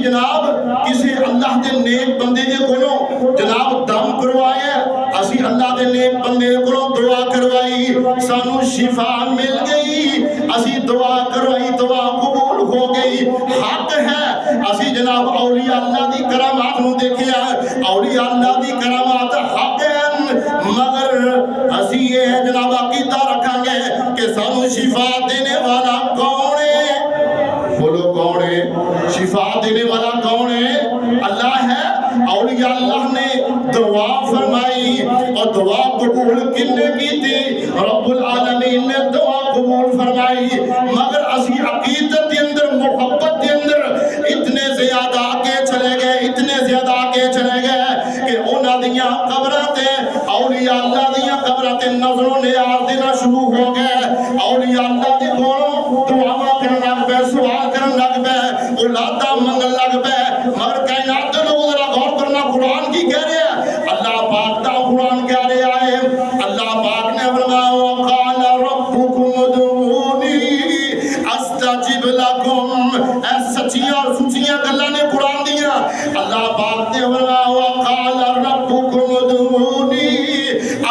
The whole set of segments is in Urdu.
جناب کسی اللہ دے نیک بندے دے کولوں جناب دم کروایا، اسی اللہ دے نیک بندے دے کولوں دعا کروائی، سانو شفا مل گئی، اسی دعا کروائی، دعا قبول ہو گئی، حق ہے اسی جناب اولیاء اللہ دی کرامات نو دیکھیا، اولیاء اللہ دی کرامات حق ہیں، مگر اسی یہ جناب عقیدہ رکھیں گے کہ سانو شفا دینے والا کون ہے؟ بولو کون ہے؟ شفا دینے والا کون ہے؟ اللہ ہے۔ اولیاء اللہ نے دعا فرمائی اور دعا قبول کنے کی تھی؟ رب العالمین نے دعا قبول فرمائی، مگر اسی عقیدت کے اندر محبت کے اندر اتنے زیادہ آگے چلے گئے، اتنے زیادہ آگے چلے گئے کہ انہاں دیاں قبراتے اولیاء اللہ دیاں قبراتے نظروں نیاز دینا شروع ہو گئے، اولیاء اللہ دی کولوں دعا کرن لگ پے، سوال کرن لگ پے، اولاداں منگن لگ پے، مگر کائنات دے لوگ ذرا غور کرنا قرآن کی کہہ رہے ہیں، اللہ پاک دا قرآن کہہ رہے آئے، اللہ پاک نے فرمایا وقال ربکم ادعونی استجب لکم، اے سچیاں اور سچیاں گلاں نے قرآن دیا، اللہ پاک نے فرمایا وقال ربکم ادعونی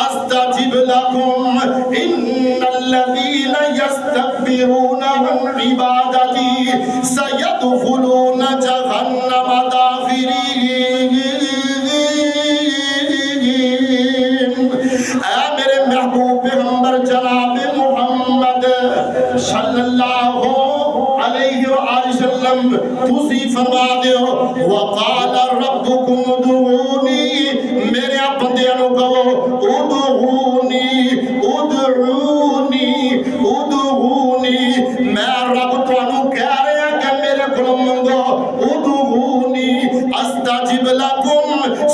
استجب لکم ان الذین یستکبرون عن عبادتی سیدخلون جہنم داخرین۔ اے میرے محبوب پیغمبر جناب محمد صلی اللہ علیہ وآلہ وسلم تسی فرما دیو وقال ربکم ادعونی، میرے بندیاں نو کہو ادعونی ادعونی ادعونی، میں رب تانوں کہہ رہا ہے کہ میرے کولوں منگو، ادعونی استجب لکم،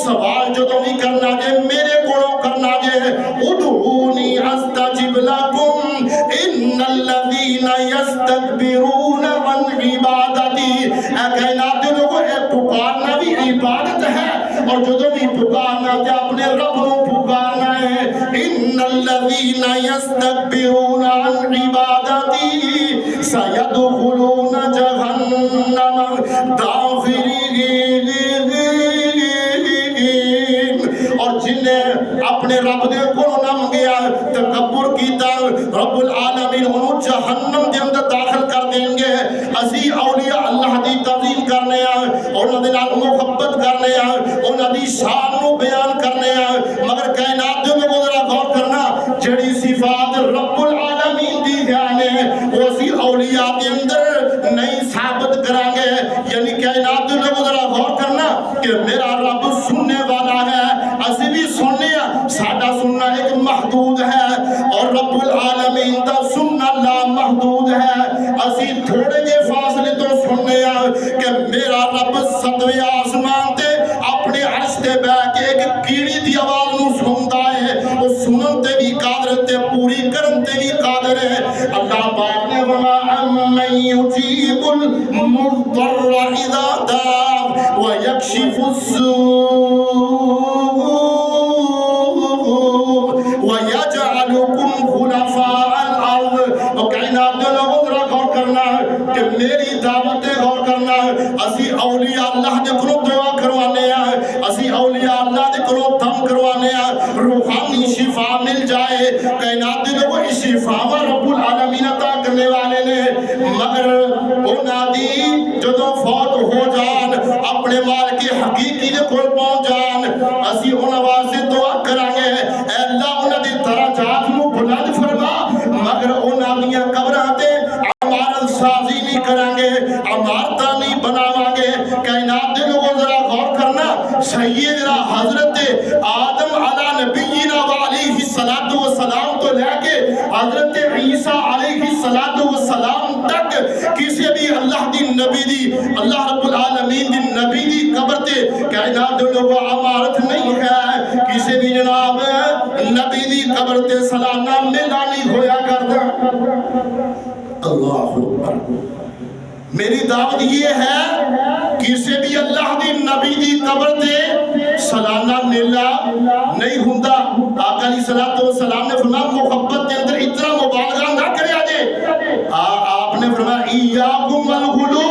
سوال جدوں بھی کرنا جے میرے کولوں کرنا جے، ادعونی استجب لکم ان الذین یستکبرون عن عبادتی۔ اے کائنات دے لوگوں، اے پکارنا بھی عبادت ہے، اور جدوں بھی پکارنا تے اپنے رب نو پکارنا ہے، ان الذین یستکبرون عن عبادتی سیدخلون جہنم داخرین۔ اور جن نے اپنے رب دے کولوں نہ منگیا، تکبر کیتا، رب العالمین انہوں جہنم دے اندر داخل کر دیں گے۔ اسی اولیاء اللہ دی تعظیم کرنے آئے، انہوں دے نال محبت کرنے آئے، انہوں دی شان نو بیان کرنے آئے، مگر کائنات دے لوگوں ذرا غور کرنا جڑی صفات رب العالمین دی جانے وہ اسی اولیاء دے اندر نہیں ثابت کریں گے۔ یعنی کائنات دے لوگوں ذرا غور کرنا کہ میرا رب سننے والا ہے، اسی بھی سننے ہیں، ساڈا سننا ایک محدود ہے، اور رب العالمین دا سننا لا محدود ہے، اسی تھوڑے جے فاصلے تو سننے ہیں کہ میرا رب ستویں آسمان تے اپنے عرش تے بیٹھ کے ایک کیڑی دی آواز نو سندا ہے، وہ سنن تے بھی قادر تے پوری کرن تے بھی قادر ہے۔ اللہ پاک نے فرمایا امن یجیب المضطر اذا دعا ویکشف السوء وَيَجْعَلُكُمْ خُلَفَاءَ الْأَرْضِ۔ اور کائنات دے لوگوں ذرا غور کرنا ہے کہ میری دعوت دے غور کرنا ہے، اسی اولیاء اللہ دے کولوں دعا کروانے ہیں، اسی اولیاء اللہ دے کولوں دم کروانے ہیں، روحانی شفا مل جائے۔ کائنات دے لوگوں اس شفا رب العالمین عطا کرنے والے نے، مگر انہاں دی جدوں فوت ہو جان، اپنے مال کے حقیقی دے کول پہنچ جان، اسی انہاں واسطے دعا کریں گے اے اللہ انہاں دی درجات نو بلند فرما، مگر انہاں دیاں قبراں تے عمارت سازی نہیں کریں گے، عمارتاں نہیں بناواں گے۔ کائنات دے لوگوں ذرا غور کرنا، سیدنا حضرت آدم علی نبینا وعلیہ الصلوۃ والسلام تو لے کے حضرت عیسیٰ علیہ السلام تک کسی بھی اللہ دی نبی دی، اللہ رب العالمین دی نبی دی قبر تے کائنات دے لوگوں عمارت نہیں ہے، کسی بھی جناب نبی دی قبر تے سالانہ میلہ نہیں ہویا کرتا۔ اللہ اکبر۔ میری دعوت یہ ہے کسی بھی اللہ دی نبی دی قبر تے سالانہ میلہ نہیں ہوندا۔ آقا علیہ السلام نے فرمایا محبت کے اندر اتنا مبالغہ نہ کریا جے۔ آپ نے فرمایا ایاکم والغلو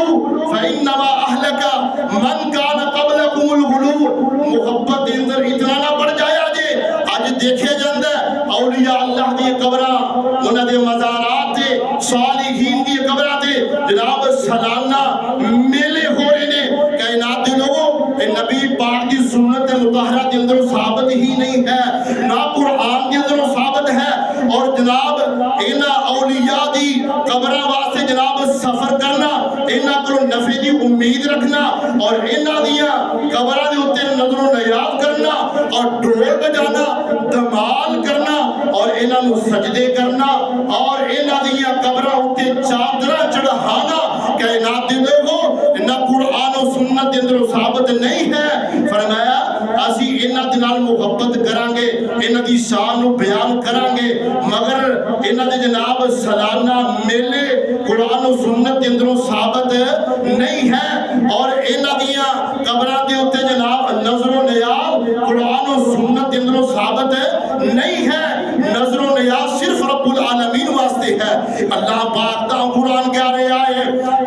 فانما اہلک من کان قبلکم الغلو محبت دے اندر اتنا نہ بڑھ جایا جے اج دیکھے جاندہ اولیاء اللہ دی قبراں انہاں دے مزارات تے صالحین دی قبراں تے جناب سالانہ میلے ہو رہے نے کائنات دے لوگوں نبی پاک دی سنت مطہرہ دے اندر ثابت ہی نہیں ہے نہ قرآن دے اندر ثابت ہے اور جناب انہاں اولیاء دی قبراں واسطے جناب سفر کرنا انہاں کو نفع دی امید رکھنا اور انہاں دیاں قبراں دے اوتے نظر و نیاز کرنا اور ڈھول بجانا دھمال کرنا اور انہاں نو سجدے کرنا اور انہاں دیاں قبراں اوتے چادراں چڑھانا کائنات دے لوگوں نہ قرآن و سنت دے اندر ثابت نہیں ہے فرمایا اسی انہاں دے نال محبت کرانگے انہاں دی شان نو بیان کرانگے مگر انہاں دے جناب سالانہ میلے قرآن و سنت دے اندر ثابت نہیں ہے اور انہاں دیاں قبراں دے اوتے جناب نظر و نیاز قرآن و سنت دے اندر ثابت نہیں ہے نظر و نیاز صرف رب العالمین واسطے ہے اللہ پاک دا قرآن کہہ رہا ہے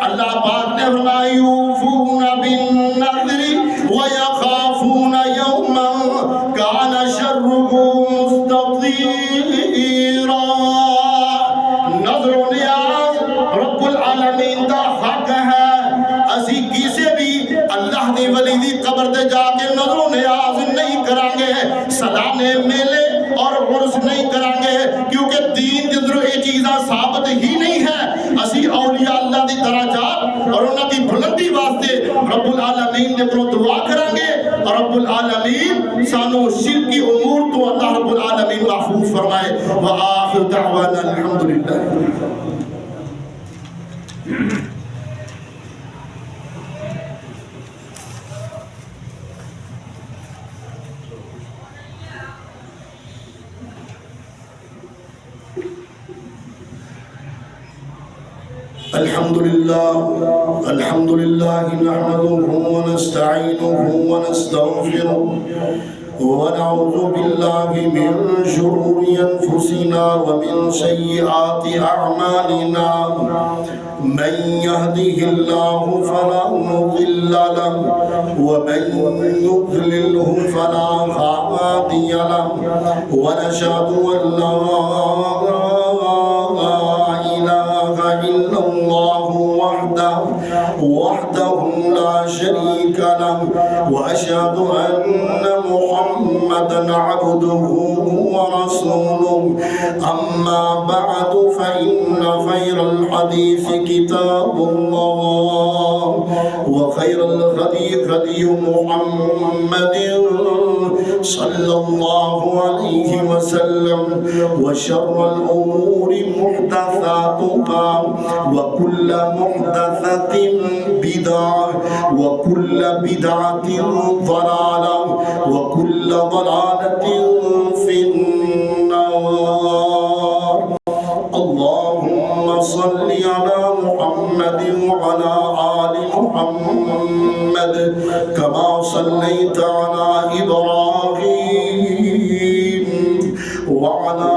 اللہ پاک نے فرمایا یوفون بالنذر ویخافون یوما کان شرہ مستطیرا نظر و نیاز رب العالمین دا حق ہے اسی کسے بھی اللہ دی ولی دی قبر دے جا کے نظر و نیاز نہیں کرانگے سلانے میلے اور عرس نہیں کرانگے کیونکہ دین کے اندر یہ چیزاں ثابت ہی نہیں ہے اسی اولیاء اللہ دی درجات اور انہاں دی بلندی واسطے رب العالمین نے کرو دعا کرانگے اور رب العالمین سانو شرکی امور تو اللہ رب العالمین محفوظ فرمائے وآخر دعوانا الحمدللہ الحمد لله نحمده ونستعينه ونستغفره ونعوذ بالله من شرور أنفسنا ومن سيئات أعمالنا من يهده الله فلا مضل له ومن يضلله فلا هادي له ونشهد أن لا إله إلا الله وحده لا شريك له وأشهد أن محمدا عبده ورسوله أما بعد فإن خير الحديث كتاب الله وخير الهدي هدي محمد صلى الله عليه وسلم وشر الأمور محدثاتها وكل محدثة بدعة وكل بدعة ضلالة وكل ضلالة في النار اللهم صل على محمد وعلى آل محمد كما صليت على إبراهيم وعلى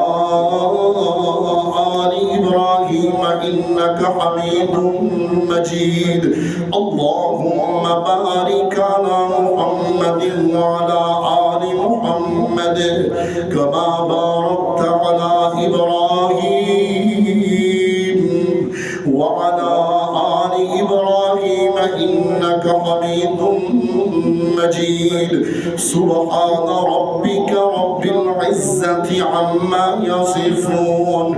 آل إبراهيم إنك حميد مجيد اللهم بارك على محمد وعلى آل محمد كما باركت على إبراهيم وعلى آل إبراهيم إنك حميد مجيد سبحان ربك رب العزة عما يصفون